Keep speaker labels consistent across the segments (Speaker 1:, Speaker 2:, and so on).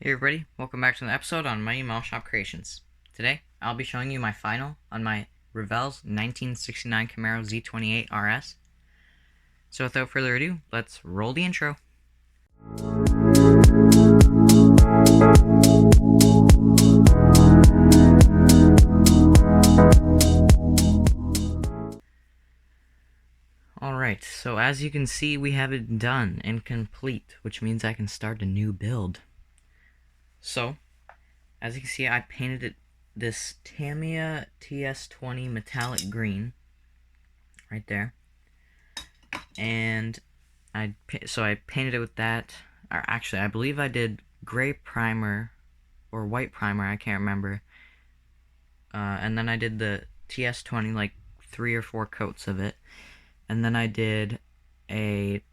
Speaker 1: Hey everybody, welcome back to the episode on my Modelshop creations. Today, I'll be showing you my final on my Revell's 1969 Camaro Z28 RS. So without further ado, let's roll the intro. Alright, so as you can see, we have it done and complete, which means I can start a new build. So, as you can see, I painted it this Tamiya TS20 metallic green, right there. And I painted it with that. Or actually, I believe I did gray primer or white primer. I can't remember. And then I did the TS20, like 3 or 4 coats of it. And then I did a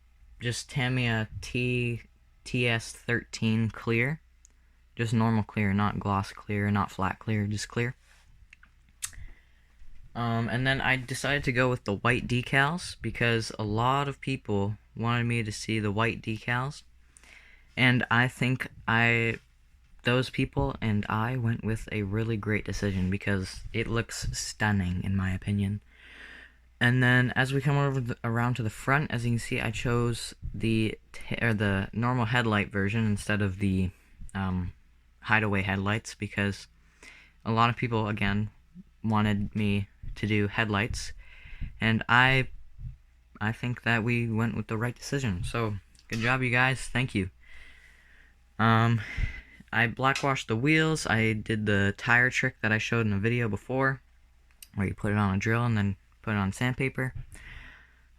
Speaker 1: just Tamiya TS13 clear, just normal clear, not gloss clear, not flat clear, just clear. And then I decided to go with the white decals because a lot of people wanted me to see the white decals, and I think those people and I went with a really great decision because it looks stunning in my opinion. And then as we come around to the front, as you can see, I chose the normal headlight version instead of the hideaway headlights because a lot of people again wanted me to do headlights, and I think that we went with the right decision. So good job, you guys. Thank you. I blackwashed the wheels. I did the tire trick that I showed in a video before, where you put it on a drill and then put it on sandpaper.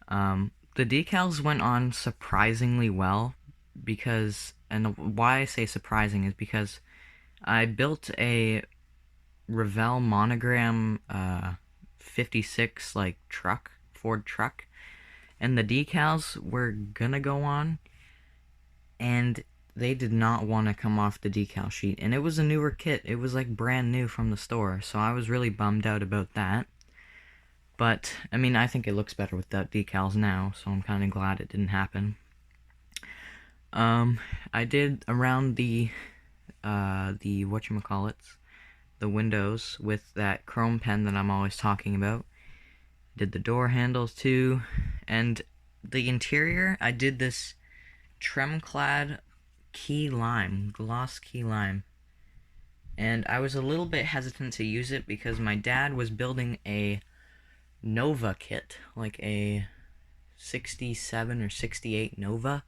Speaker 1: The decals went on surprisingly well because, and why I say surprising is because I built a Revell monogram 56 like truck, Ford truck, and the decals were gonna go on, and they did not want to come off the decal sheet, and it was a newer kit. It was like brand new from the store, so I was really bummed out about that. But I mean, I think it looks better without decals now, so I'm kind of glad it didn't happen. I did around the whatchamacallits, the windows with that chrome pen that I'm always talking about. Did the door handles too, and the interior, I did this Tremclad key lime, gloss key lime. And I was a little bit hesitant to use it because my dad was building a Nova kit, like a 67 or 68 Nova.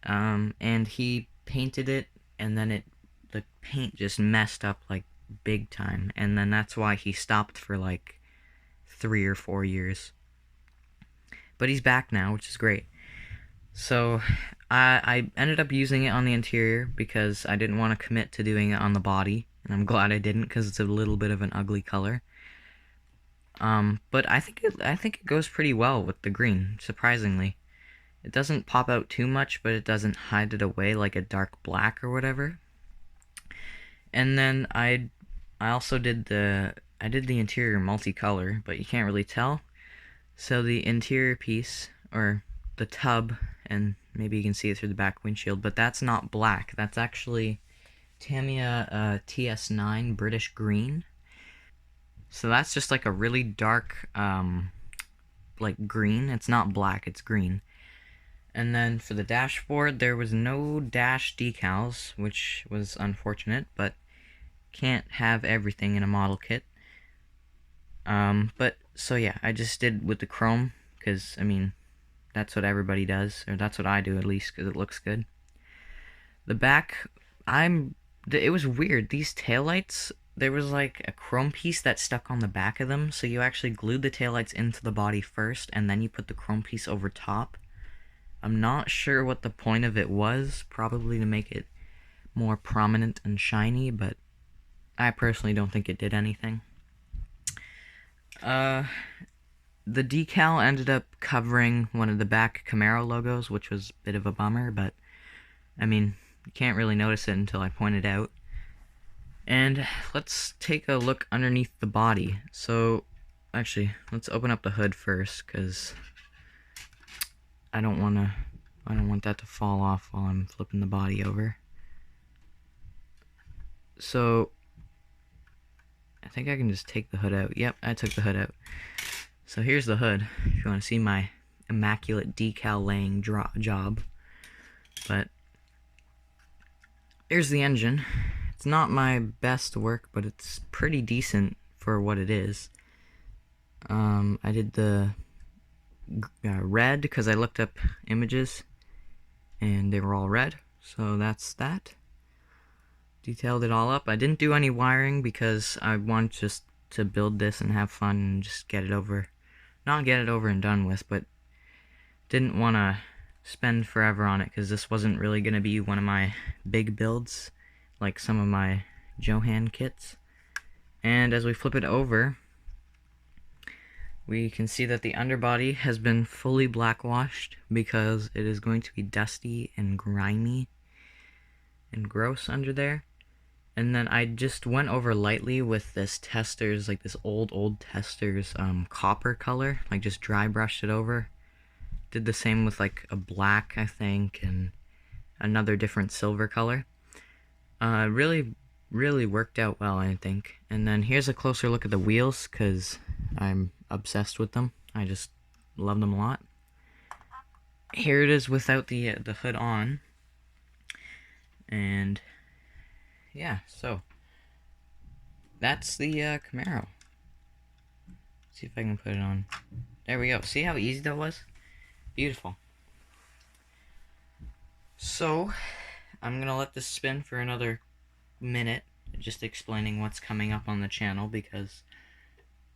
Speaker 1: And he painted it, and then the paint just messed up like big time, and then that's why he stopped for like 3 or 4 years. But he's back now, which is great. So I ended up using it on the interior because I didn't want to commit to doing it on the body, and I'm glad I didn't because it's a little bit of an ugly color. But I think it goes pretty well with the green, surprisingly. It doesn't pop out too much, but it doesn't hide it away like a dark black or whatever. And then I also did the interior multicolor, but you can't really tell. So the interior piece, or the tub, and maybe you can see it through the back windshield, but that's not black. That's actually Tamiya TS9 British Green. So that's just like a really dark, like green. It's not black, it's green. And then for the dashboard, there was no dash decals, which was unfortunate, but can't have everything in a model kit. But so yeah, I just did with the chrome, because I mean, that's what everybody does, or that's what I do at least, because it looks good. The back, it was weird. These taillights, there was like a chrome piece that stuck on the back of them, so you actually glued the taillights into the body first, and then you put the chrome piece over top. I'm not sure what the point of it was, probably to make it more prominent and shiny, but I personally don't think it did anything. The decal ended up covering one of the back Camaro logos, which was a bit of a bummer, but I mean, you can't really notice it until I point it out. And let's take a look underneath the body. So, actually, let's open up the hood first, because I don't want that to fall off while I'm flipping the body over. So I think I can just take the hood out. Yep, I took the hood out. So here's the hood, if you want to see my immaculate decal laying job. But here's the engine. It's not my best work, but it's pretty decent for what it is. I did the red because I looked up images and they were all red, so that's that. Detailed it all up. I didn't do any wiring because I want just to build this and have fun and just get it over, not get it over and done with, but didn't want to spend forever on it because this wasn't really going to be one of my big builds like some of my Johan kits. And as we flip it over, we can see that the underbody has been fully blackwashed because it is going to be dusty and grimy and gross under there. And then I just went over lightly with this Testors, like this old Testors copper color, like just dry brushed it over. Did the same with like a black, I think, and another different silver color. Really worked out well, I think. And then here's a closer look at the wheels, because I'm obsessed with them. I just love them a lot. Here it is without the hood on. And yeah, so that's the Camaro. See if I can put it on. There we go. See how easy that was? Beautiful. So I'm gonna let this spin for another minute, just explaining what's coming up on the channel, because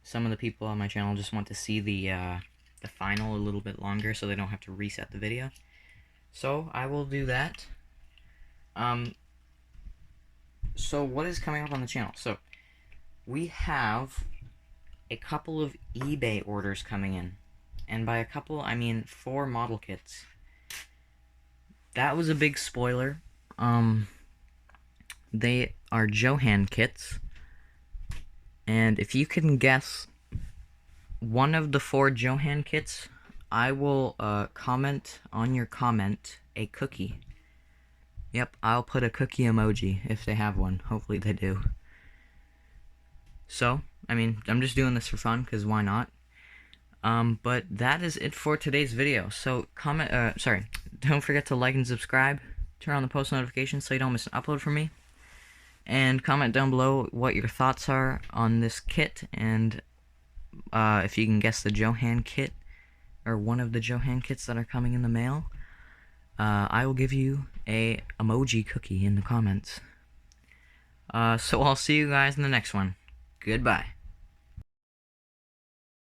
Speaker 1: some of the people on my channel just want to see the final a little bit longer so they don't have to reset the video. So I will do that. So what is coming up on the channel? So we have a couple of eBay orders coming in, and by a couple I mean 4 model kits. That was a big spoiler. They are Johan kits, and if you can guess one of the 4 Johan kits, I will comment on your comment a cookie. Yep, I'll put a cookie emoji if they have one. Hopefully they do. So, I mean, I'm just doing this for fun, because why not? But that is it for today's video. So, don't forget to like and subscribe. Turn on the post notifications so you don't miss an upload from me. And comment down below what your thoughts are on this kit, and if you can guess the Johan kit, or one of the Johan kits that are coming in the mail, I will give you a emoji cookie in the comments. So I'll see you guys in the next one. Goodbye.